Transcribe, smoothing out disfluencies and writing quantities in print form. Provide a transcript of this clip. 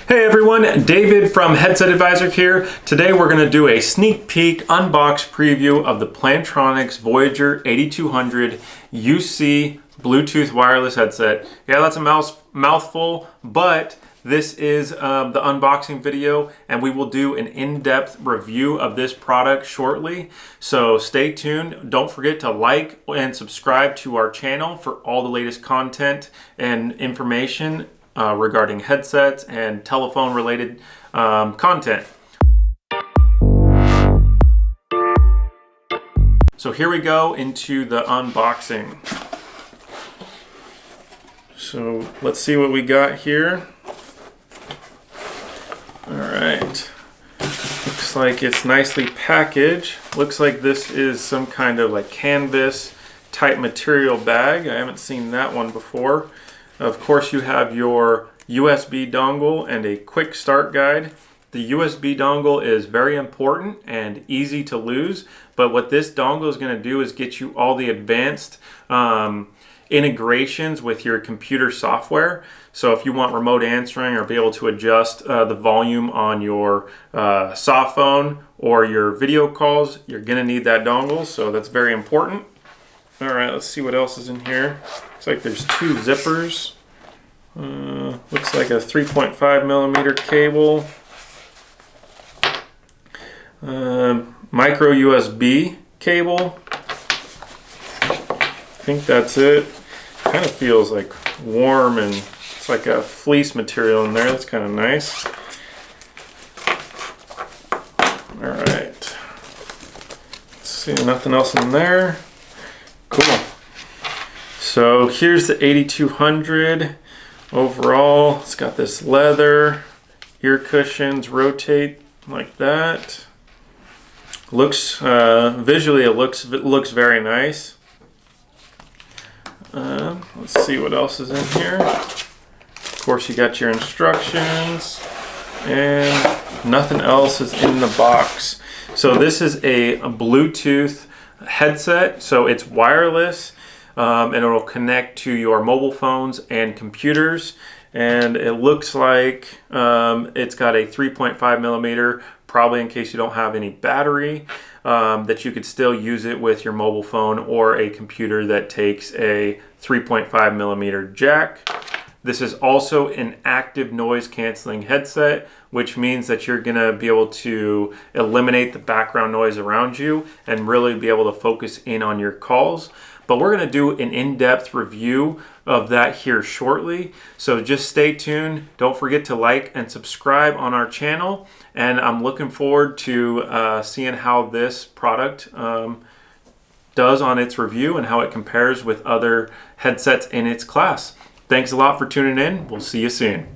Hey everyone, David from Headset Advisor here. Today we're going to do a sneak peek unbox preview of the Plantronics Voyager 8200 UC Bluetooth wireless headset. Yeah, that's a mouthful, but this is the unboxing video and we will do an in-depth review of this product shortly. So stay tuned. Don't forget to like and subscribe to our channel for all the latest content and information regarding headsets and telephone related content. So here we go into the unboxing. So let's see what we got here. All right, looks like it's nicely packaged. Looks like this is some kind of like canvas type material bag. I haven't seen that one before. Of course, you have your USB dongle and a quick start guide. The USB dongle is very important and easy to lose, but what this dongle is going to do is get you all the advanced integrations with your computer software. So if you want remote answering or be able to adjust the volume on your soft phone or your video calls, you're going to need that dongle, so that's very important. All right, let's see what else is in here. Looks like there's two zippers. Looks like a 3.5 millimeter cable. Micro USB cable. I think that's it. Kind of feels like warm and it's like a fleece material in there. That's kind of nice. All right. Let's see, nothing else in there. Cool. So here's the 8200. Overall, it's got this leather, ear cushions rotate like that. Looks visually, it looks very nice. Let's see what else is in here. Of course, you got your instructions, and nothing else is in the box. So this is a Bluetooth headset, so it's wireless. And it will connect to your mobile phones and computers, and it looks like it's got a 3.5 millimeter, probably in case you don't have any battery, that you could still use it with your mobile phone or a computer that takes a 3.5 millimeter jack. This is also an active noise canceling headset, which means that you're gonna be able to eliminate the background noise around you and really be able to focus in on your calls. But we're gonna do an in-depth review of that here shortly. So just stay tuned. Don't forget to like and subscribe on our channel. And I'm looking forward to seeing how this product does on its review and how it compares with other headsets in its class. Thanks a lot for tuning in. We'll see you soon.